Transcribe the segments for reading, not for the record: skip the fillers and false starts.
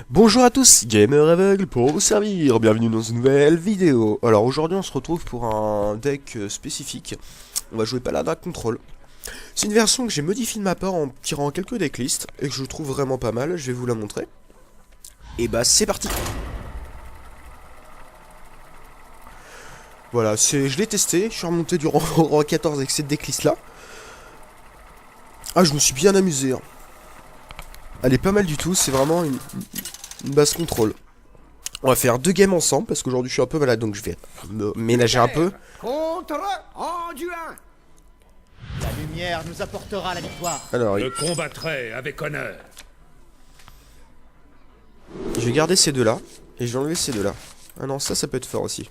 Bonjour à tous, Gamer Aveugle pour vous servir, bienvenue dans une nouvelle vidéo. Alors aujourd'hui on se retrouve pour un deck spécifique, on va jouer Paladin Control. C'est une version que j'ai modifiée de ma part en tirant quelques decklists et que je trouve vraiment pas mal, je vais vous la montrer. Et bah c'est parti. Voilà, je l'ai testé, je suis remonté du rang 14 avec cette decklist là. Ah, je me suis bien amusé hein. Elle est pas mal du tout, c'est vraiment une base contrôle. On va faire 2 games ensemble parce qu'aujourd'hui je suis un peu malade donc je vais me ménager un peu. Contre Anduin. La lumière nous apportera la victoire. Alors, Je combattrai avec honneur. je vais garder ces deux là et je vais enlever ces deux là. Ah non, ça peut être fort aussi.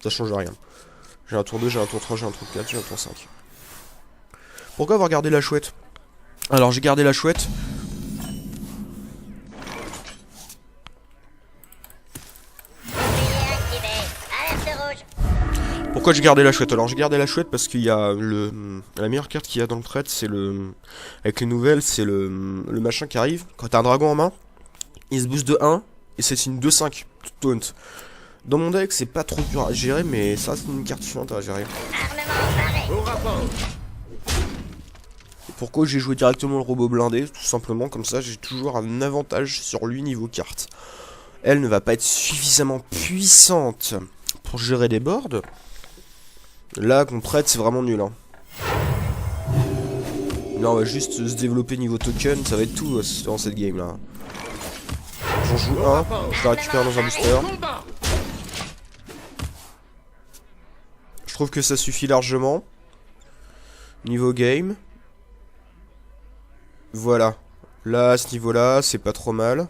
Ça change rien. J'ai un tour 2, j'ai un tour 3, j'ai un tour 4, j'ai un tour 5. Pourquoi avoir gardé la chouette? Alors j'ai gardé la chouette. Pourquoi j'ai gardé la chouette? Alors j'ai gardé la chouette parce qu'il y a la meilleure carte qu'il y a dans le trade, c'est le... Avec les nouvelles, c'est le machin qui arrive. Quand t'as un dragon en main, il se booste de 1 et c'est une 2-5 taunt. Dans mon deck, c'est pas trop dur à gérer, mais ça c'est une carte chiante à gérer. Au rapport. Pourquoi j'ai joué directement le robot blindé? Tout simplement, comme ça j'ai toujours un avantage sur lui niveau carte. Elle ne va pas être suffisamment puissante pour gérer des boards. Là, qu'on traite, c'est vraiment nul. Hein. Là, on va juste se développer niveau token, ça va être tout dans cette game là. J'en joue un, je la récupère dans un booster. Je trouve que ça suffit largement. Niveau game. Voilà. Là, à ce niveau-là, c'est pas trop mal.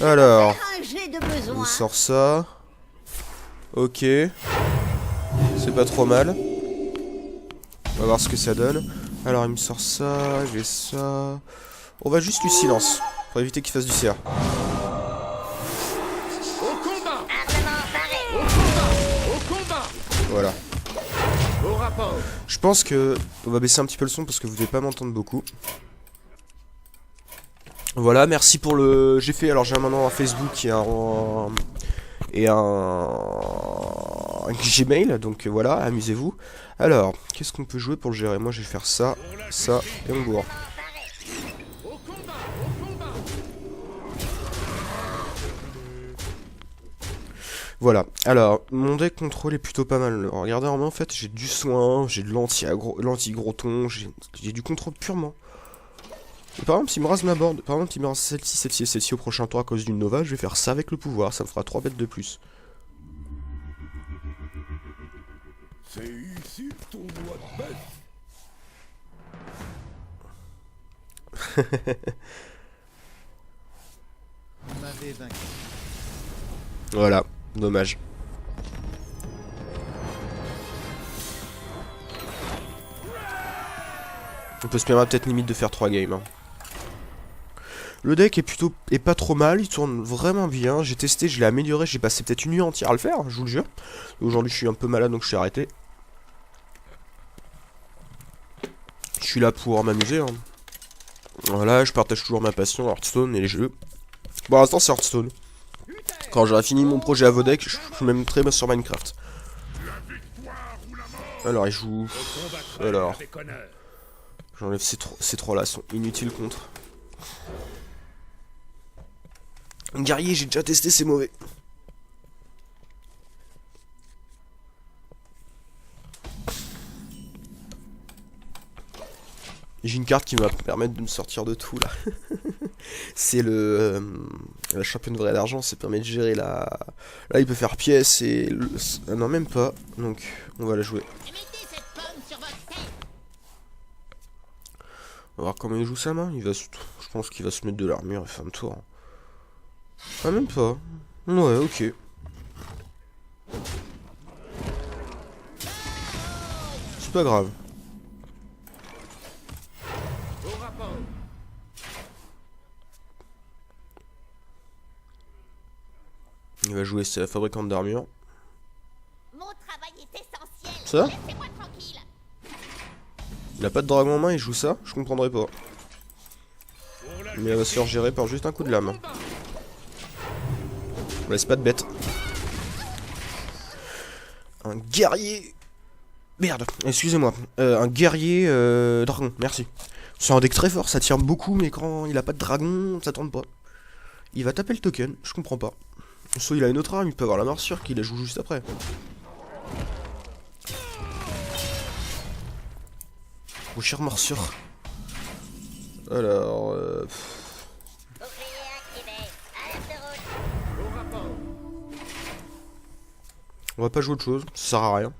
Alors, il sort ça. Ok. C'est pas trop mal. On va voir ce que ça donne. Alors, il me sort ça, j'ai ça. On va juste lui silence, pour éviter qu'il fasse du CA. Au combat. Au combat. Au combat. Voilà. Au rapport. Je pense que... On va baisser un petit peu le son parce que vous devez pas m'entendre beaucoup. Voilà, merci pour le... J'ai fait... Alors, j'ai maintenant un Facebook et un Gmail, donc voilà, amusez-vous. Alors, qu'est-ce qu'on peut jouer pour le gérer? Moi, je vais faire ça, ça, et on bourre. Au combat. Au combat. Voilà, alors, mon deck contrôle est plutôt pas mal. Alors, regardez, en fait, j'ai du soin, j'ai de l'anti-groton, j'ai du contrôle purement. Et par exemple, s'il me rase ma board, par exemple, s'il me rase celle-ci, celle-ci et celle-ci au prochain tour à cause d'une Nova, je vais faire ça avec le pouvoir, ça me fera 3 bêtes de plus. C'est ici ton doigt de bête. On m'avait vaincu. Voilà, dommage. On peut se permettre peut-être limite de faire 3 games. Hein. Le deck est pas trop mal, il tourne vraiment bien. J'ai testé, je l'ai amélioré, j'ai passé peut-être une nuit entière à le faire, je vous le jure. Aujourd'hui je suis un peu malade donc je suis arrêté. Je suis là pour m'amuser. Hein. Voilà, je partage toujours ma passion, Hearthstone et les jeux. Bon, pour l'instant c'est Hearthstone. Quand j'aurai fini mon projet à Vodek, je me mettrai sur Minecraft. Alors, il joue... Alors... J'enlève ces trois là, sont inutiles contre. Guerrier, j'ai déjà testé, c'est mauvais. J'ai une carte qui va me permettre de me sortir de tout là. C'est la championne vraie d'argent, ça permet de gérer la... Là il peut faire pièce et... Ah non même pas, donc on va la jouer. On va voir comment il joue sa main, je pense qu'il va se mettre de l'armure et faire un tour. Ah même pas, ouais ok. C'est pas grave. Il va jouer sa fabricante d'armure. Mon travail est essentiel. Ça Laissez-moi tranquille. Il a pas de dragon en main, il joue ça? Je comprendrais pas. Mais elle va se faire gérer par juste un coup de lame. On laisse pas de bête. Un guerrier... Merde, excusez-moi. Un guerrier dragon, merci. C'est un deck très fort, ça tire beaucoup, mais quand il a pas de dragon, ça tourne pas. Il va taper le token, je comprends pas. Soit il a une autre arme, il peut avoir la morsure qui la joue juste après. Oh, chère morsure. Alors... Bouclier activé. Alerte rouge. Au rapport. On va pas jouer autre chose, ça sert à rien.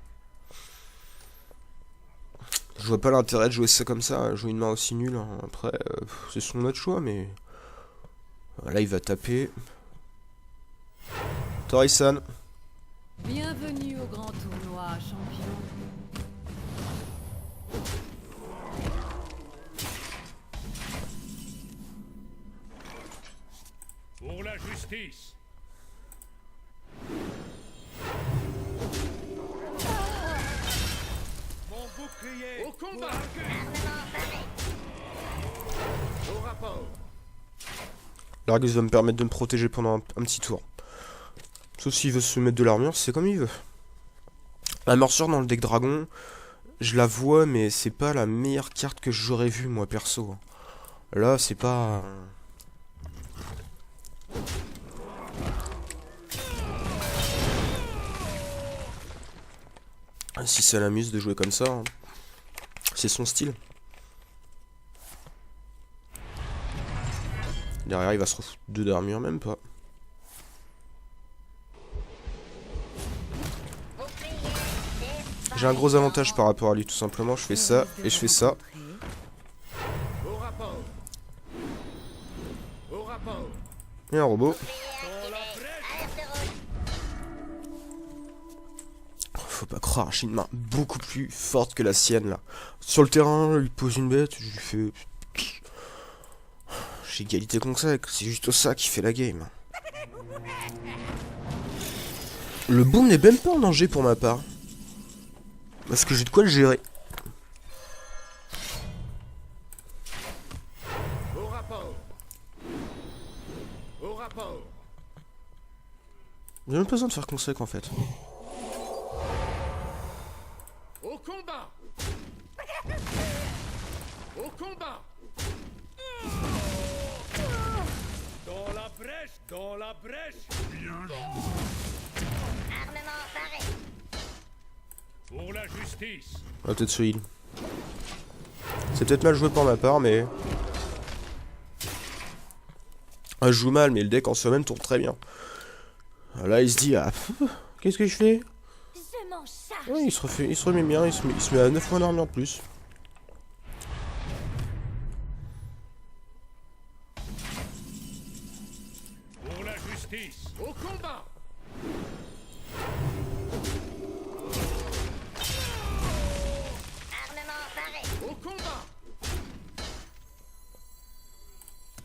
Je vois pas l'intérêt de jouer ça comme ça, jouer une main aussi nulle. Hein. Après, c'est son autre choix, mais... Là, il va taper. Tori-san. Bienvenue au grand tournoi, champion. Pour la justice. Mon bouclier. Au combat. Armement paré. Au rapport. L'Argus va me permettre de me protéger pendant un petit tour. Sauf s'il veut se mettre de l'armure, c'est comme il veut. La morsure dans le deck dragon, je la vois, mais c'est pas la meilleure carte que j'aurais vue, moi, perso. Là, c'est pas... Si ça l'amuse de jouer comme ça, hein. C'est son style. Derrière, il va se refoutre 2 d'armure, même pas. J'ai un gros avantage par rapport à lui, tout simplement. Je fais ça et je fais ça. Au rapport. Au rapport. Et un robot. Alerte rouge. Faut pas croire, j'ai une main beaucoup plus forte que la sienne là. Sur le terrain, il pose une bête, je lui fais... J'ai égalité contre ça, c'est juste ça qui fait la game. Le boom n'est même pas en danger pour ma part. Parce que j'ai de quoi le gérer. Au rapport. Au rapport. J'ai même pas besoin de faire consec en fait. Au combat. Au combat. Dans la brèche. Dans la brèche. Armement paré. Pour la justice. On va peut-être se heal. C'est peut-être mal joué par ma part, mais... Ah, je joue mal, mais le deck en soi-même tourne très bien. Là, il se dit, ah, qu'est-ce que je fais? Je m'en charge. Ouais, il se remet bien, il se met à 9 points d'armure de plus. Pour la justice. Au combat. Armement paré. Au combat.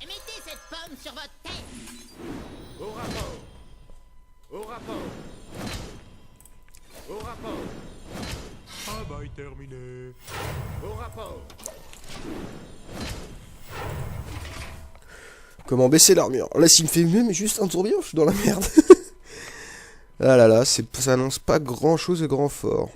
Mettez cette pomme sur votre tête. Au rapport. Au rapport. Au rapport. Travail terminé. Au rapport. Comment baisser l'armure? Là, s'il me fait même juste un tourbillon, je suis dans la merde. Ah là là, ça annonce pas grand chose de grand fort.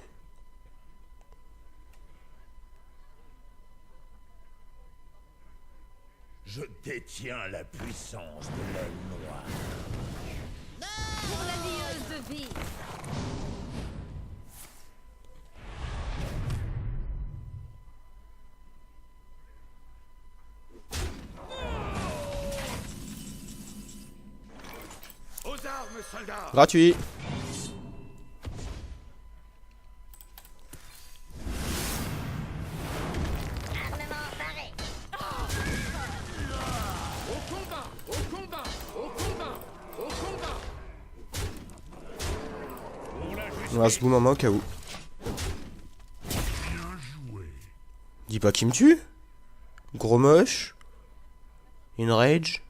Je détiens la puissance de l'aile noire. Pour la lieuse de vie. Aux armes, soldats. Gratuit. Armement paré. Au combat. Au combat. Au combat. Au combat. Pour la justice. On va se boum en main au cas où. Dis pas qu'il me tue. Gros moche. Une rage.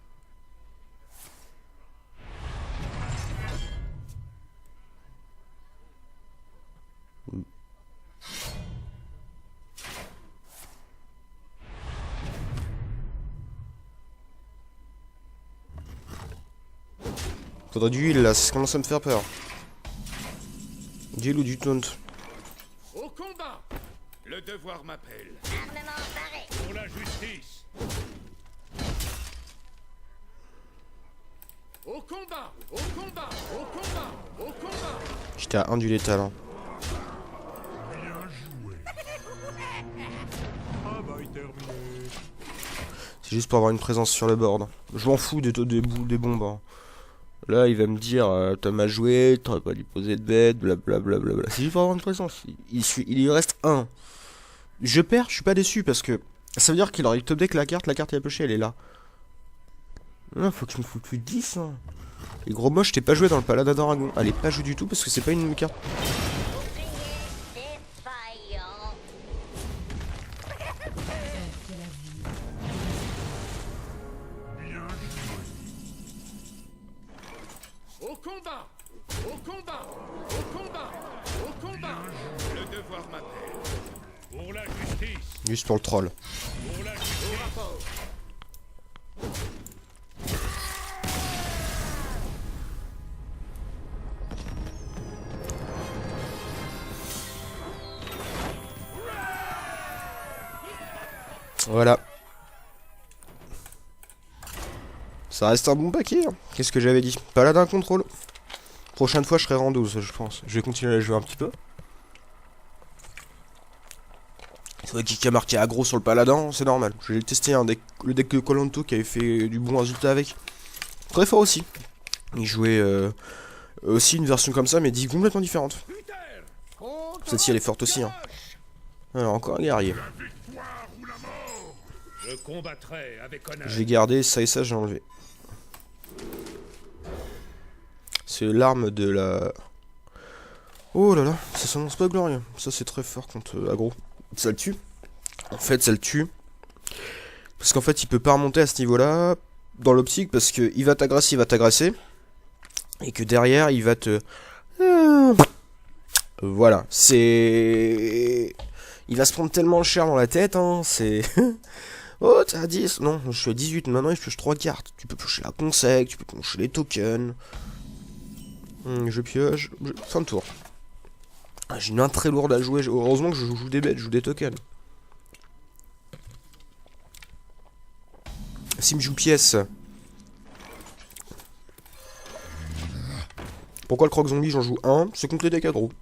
Faudrait du heal là, ça commence à me faire peur. Du heal ou du taunt. Au combat. Le devoir m'appelle. Armement paré. Pour la justice. Au combat. Au combat. Au combat. Au combat. J'étais à 1 du létal. Hein. C'est juste pour avoir une présence sur le board. Je m'en fous des bombes. Hein. Là, il va me dire t'as mal joué, t'aurais pas dû poser de bête, blablabla. C'est juste pour avoir une présence. Il y reste 1. Je perds, je suis pas déçu parce que ça veut dire qu'il aurait top deck la carte il a pêché, elle est là. Non, faut que je me foute plus de 10. Hein. Et gros moche, t'es pas joué dans le Paladin d'Aragon. Elle est pas jouée du tout parce que c'est pas une carte. Défaillant. Au combat. Au combat. Au combat. Au combat. Le devoir m'appelle. Pour la justice. Juste pour le troll. Pour la justice. Au rapport. Voilà. Ça reste un bon paquet. Hein. Qu'est-ce que j'avais dit? Paladin contrôle. Prochaine fois, je serai rang 12, je pense. Je vais continuer à jouer un petit peu. C'est vrai qu'il a marqué aggro sur le paladin, c'est normal. J'ai testé le deck de Kolanto qui avait fait du bon résultat avec. Très fort aussi. Il jouait aussi une version comme ça, mais dit complètement différente. Celle-ci, elle est forte aussi. Hein. Alors, encore un guerrier. Je combattrai avec honneur. J'ai gardé ça et ça, j'ai enlevé. C'est l'arme de la... Oh là là, ça s'annonce pas glorieux. Ça c'est très fort contre aggro. Ça le tue. En fait, ça le tue. Parce qu'en fait, il peut pas remonter à ce niveau-là. Dans l'optique, parce que il va t'agresser. Et que derrière, il va te... Voilà. C'est... Il va se prendre tellement cher dans la tête, hein. C'est... Oh, t'es à 10. Non, je suis à 18. Maintenant, il pioche 3 cartes. Tu peux piocher la consec, tu peux piocher les tokens. Je pioche. Fin de tour. Ah, j'ai une main très lourde à jouer. Heureusement que je joue des bêtes, je joue des tokens. S'il me joue pièce. Pourquoi le croc zombie j'en joue un? C'est contre les decks aggro.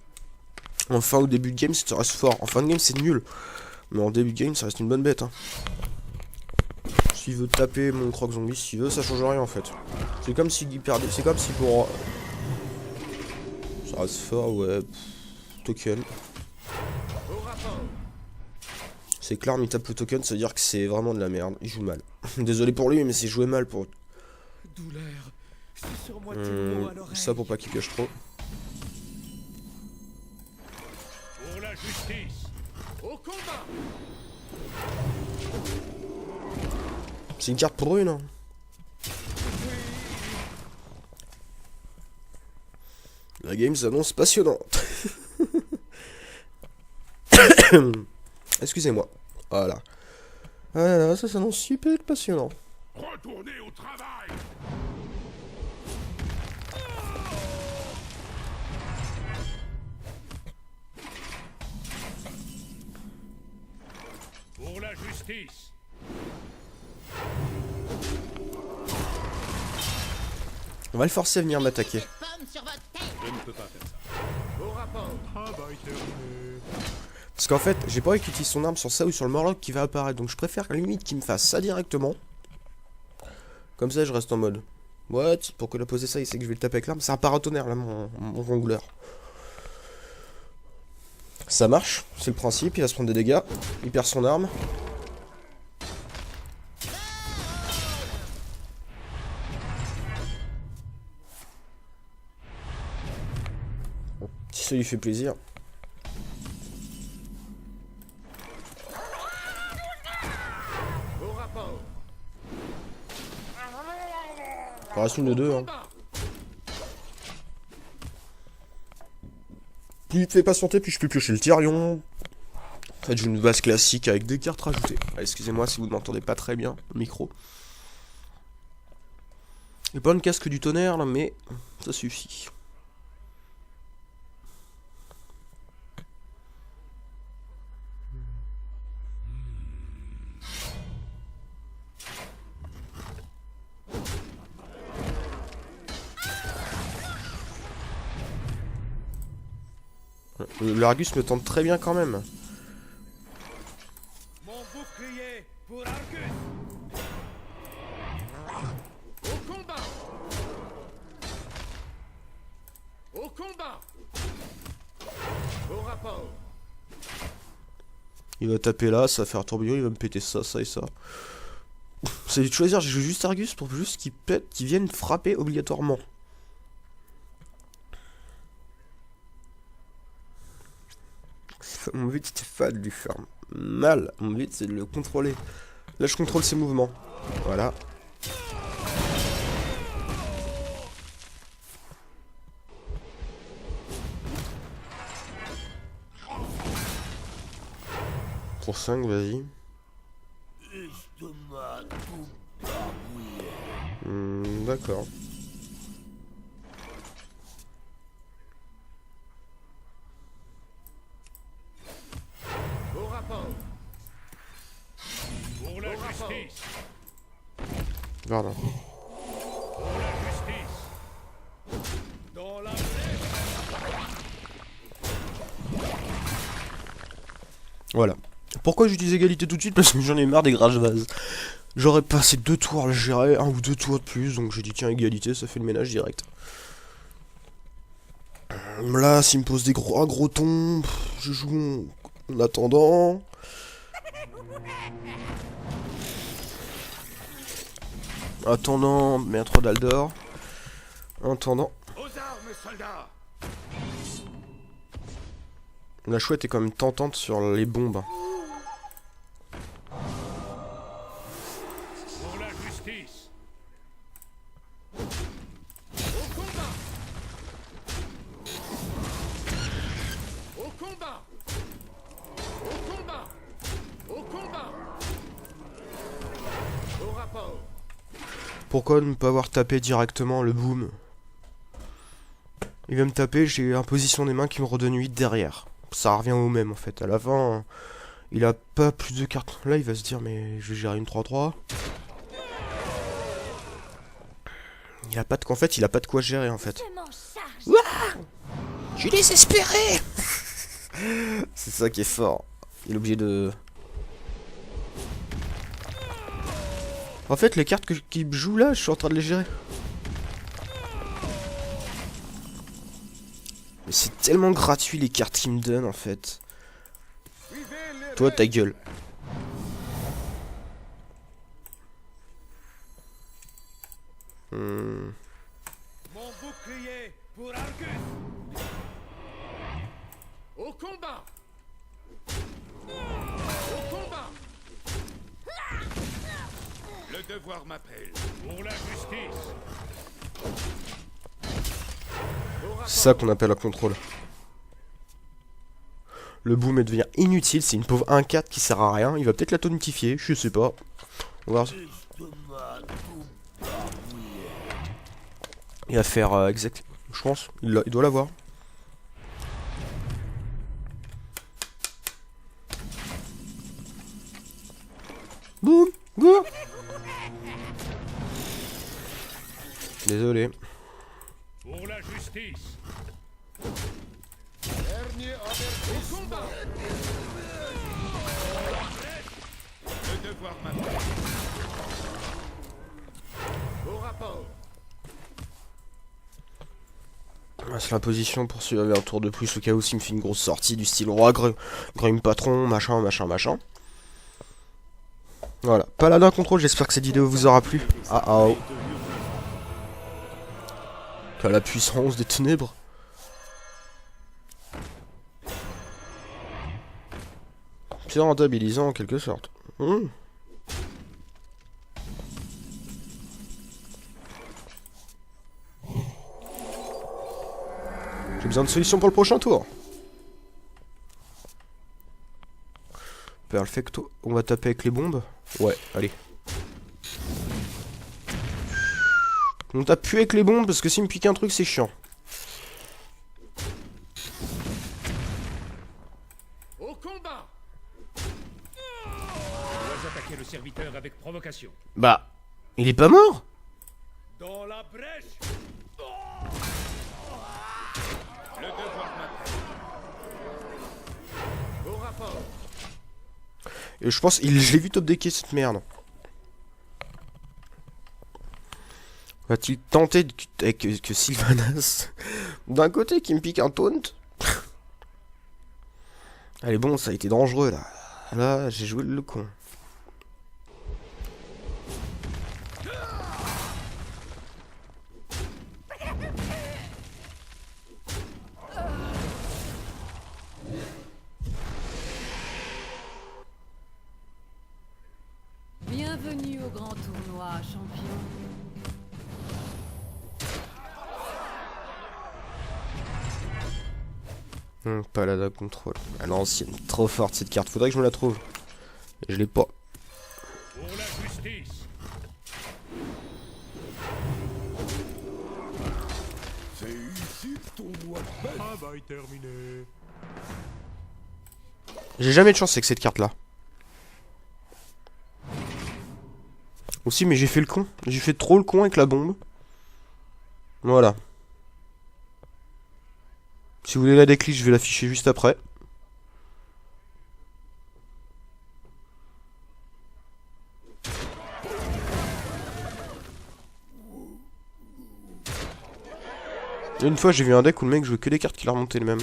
Enfin, au début de game, ça reste fort. En fin de game, c'est nul. Mais en début de game, ça reste une bonne bête. Hein. S'il veut taper mon croc zombie, s'il veut, ça change rien en fait. C'est comme s'il perdait. C'est comme si pour. Ça reste fort, ouais. Token. C'est clair, mais il tape le token, ça veut dire que c'est vraiment de la merde. Il joue mal. Désolé pour lui, mais c'est joué mal pour. Douleur. C'est sur moi à l'oreille. Ça pour pas qu'il pioche trop. Pour la justice. Au combat. C'est une carte brune. Hein. La game s'annonce passionnante. Excusez-moi. Voilà. Voilà, ça s'annonce super passionnant. Retournez au travail. Pour la justice. On va le forcer à venir m'attaquer. Pomme sur votre tête. Je ne peux pas faire ça. Au rapport. Parce qu'en fait, j'ai pas envie qu'il utilise son arme sur ça ou sur le Morlock qui va apparaître. Donc je préfère à la limite qu'il me fasse ça directement. Comme ça, je reste en mode. What? Pourquoi il a posé ça? Il sait que je vais le taper avec l'arme. C'est un paratonnerre là, mon jongleur. Ça marche, c'est le principe. Il va se prendre des dégâts. Il perd son arme. Si ça lui fait plaisir. Au rapport. Il reste une de deux. Hein. Plus il te fait patienter, plus je peux piocher le Tyrion. En fait, j'ai une base classique avec des cartes rajoutées. Ah, excusez-moi si vous ne m'entendez pas très bien, le micro. Il n'y a pas de casque du tonnerre là, mais ça suffit. L'Argus me tente très bien quand même. Mon bouclier pour Argus. Au combat. Au combat. Au rapport. Il va taper là, ça va faire un tourbillon, il va me péter ça, ça et ça. C'est de choisir, je joue juste Argus pour juste qu'il pète, qu'il vienne frapper obligatoirement. Mon but c'était pas de lui faire mal, mon but c'est de le contrôler. Là je contrôle ses mouvements. Voilà. Pour 5, vas-y. D'accord. Au rapport. Pour la justice. Pardon. Pour la justice. Dans la Voilà. Pourquoi j'utilise égalité tout de suite? Parce que j'en ai marre des grâches vases. J'aurais passé 2 tours à le gérer, 1 ou 2 tours de plus, donc j'ai dit tiens égalité, ça fait le ménage direct. Là, s'il me pose un gros ton, je joue en attendant. Attendant, maître d'Aldor. Attendant. aux armes, soldats. La chouette est quand même tentante sur les bombes. Pour la justice. Au combat. Au combat. Au combat. Au combat. Au rapport. Pourquoi ne pas avoir tapé directement le boom? Il va me taper, j'ai imposition des mains qui me redonne 8 derrière. Ça revient au même en fait. À la fin, il a pas plus de cartes. Là, il va se dire, mais je vais gérer une 3-3. Il a pas de... En fait, il a pas de quoi gérer en fait. Je m'en charge. Je suis désespéré. C'est ça qui est fort. Il est obligé de... En fait, les cartes qu'il joue là, je suis en train de les gérer. Mais c'est tellement gratuit les cartes qu'il me donne en fait. Toi, ta gueule. Mon bouclier pour Argus. Au combat. Au combat. Le devoir m'appelle. Pour la justice. C'est ça qu'on appelle un contrôle. Le boom devient inutile, c'est une pauvre 1-4 qui sert à rien. Il va peut-être la tonifier, je sais pas. On va voir. Il va faire exact. Je pense, il doit l'avoir. Boum, go. Désolé. Pour la justice. Dernier au combat. Le devoir m'appelle. Au rapport. C'est la position pour s'il avait un tour de plus au cas où s'il me fait une grosse sortie du style roi, grume patron, machin. Voilà, paladin contrôle, j'espère que cette vidéo vous aura plu. Ah oh. T'as la puissance des ténèbres. C'est rentabilisant en quelque sorte. J'ai besoin de solutions pour le prochain tour. Perfecto. On va taper avec les bombes. Ouais, allez. On tape plus avec les bombes parce que s'il me pique un truc, c'est chiant. Au combat. On doit attaquer le serviteur avec provocation. Bah, il est pas mort? Dans la brèche. Le devoir m'appelle. Au rapport. Et je pense, je l'ai vu top decker cette merde. Va-t-il tenter avec que Sylvanas d'un côté qui me pique un taunt? Allez bon, ça a été dangereux là. Là, j'ai joué le con. Bienvenue au grand tournoi, champion. Paladin contrôle. À l'ancienne, trop forte cette carte. Faudrait que je me la trouve. Et je l'ai pas. Pour la justice. C'est ici le tournoi de bête. Travail terminé. J'ai jamais de chance avec cette carte là. Aussi, mais j'ai fait le con. J'ai fait trop le con avec la bombe. Voilà. Si vous voulez la déclisse, je vais l'afficher juste après. Une fois, j'ai vu un deck où le mec jouait que des cartes qui leur remontaient le même.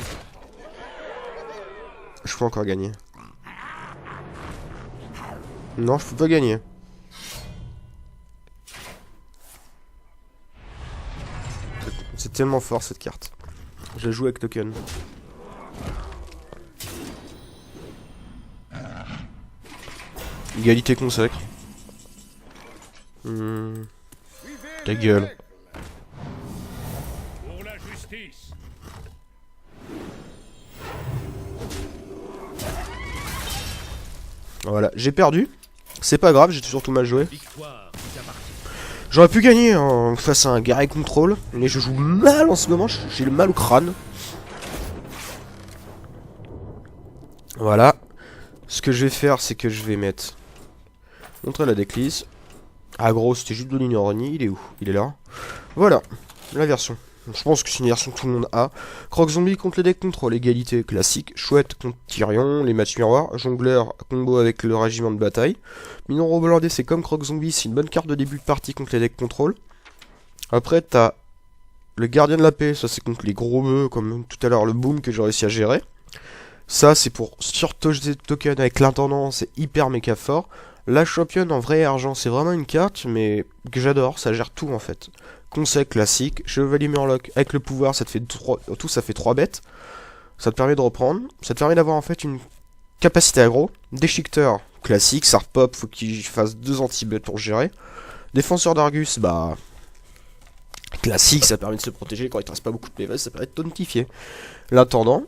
Je peux encore gagner. Non, je peux pas gagner. C'est tellement fort cette carte. Je la joue avec token. Égalité consacre. Ta gueule. Pour la justice. Voilà, j'ai perdu. C'est pas grave, j'ai surtout mal joué. Victoire. J'aurais pu gagner hein, face à un guerrier contrôle, mais je joue mal en ce moment, j'ai le mal au crâne. Voilà. Ce que je vais faire, c'est que je vais mettre... Montrer la déclisse. Ah gros, c'était juste de l'ignoranie, il est où? Il est là. Voilà, la version. Je pense que c'est une version que tout le monde a. Croc Zombie contre les decks contrôle, égalité classique. Chouette contre Tyrion, les matchs miroirs. Jongleur, combo avec le régiment de bataille. Minon Robolandais, c'est comme Croc Zombie, c'est une bonne carte de début de partie contre les decks contrôle. Après, t'as le gardien de la paix, ça c'est contre les gros bœufs, comme tout à l'heure le boom que j'ai réussi à gérer. Ça c'est pour surtoger token avec l'intendant, c'est hyper méga fort. La championne en vrai argent, c'est vraiment une carte, mais que j'adore, ça gère tout en fait. Conseil classique, Chevalier Murloc, avec le pouvoir, ça te fait 3, tout ça fait 3 bêtes. Ça te permet de reprendre, ça te permet d'avoir en fait une capacité aggro. Déchiqueteur, classique, ça repop, faut qu'il fasse 2 anti-bêtes pour gérer. Défenseur d'Argus, bah... classique, ça permet de se protéger quand il te reste pas beaucoup de PV, ça permet de tontifier. L'intendant,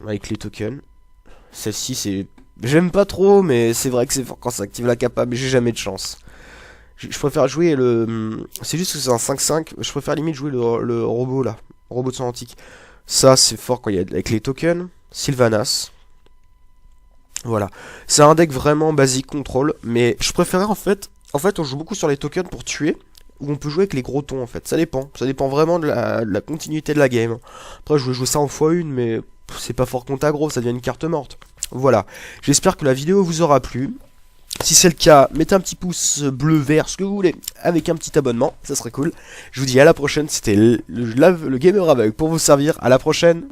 avec les tokens. Celle-ci, c'est... J'aime pas trop, mais c'est vrai que c'est fort quand ça active la capa, mais j'ai jamais de chance. Je préfère jouer le... C'est juste que c'est un 5-5, je préfère limite jouer le robot là, robot de son antique. Ça, c'est fort quand il y a avec les tokens. Sylvanas. Voilà. C'est un deck vraiment basique contrôle, mais je préférais en fait, on joue beaucoup sur les tokens pour tuer, ou on peut jouer avec les gros tons en fait. Ça dépend vraiment de la continuité de la game. Après, je vais jouer ça en x1, mais c'est pas fort contre aggro, ça devient une carte morte. Voilà. J'espère que la vidéo vous aura plu. Si c'est le cas, mettez un petit pouce bleu, vert, ce que vous voulez, avec un petit abonnement, ça serait cool. Je vous dis à la prochaine, c'était le Gamer Aveugle pour vous servir, à la prochaine.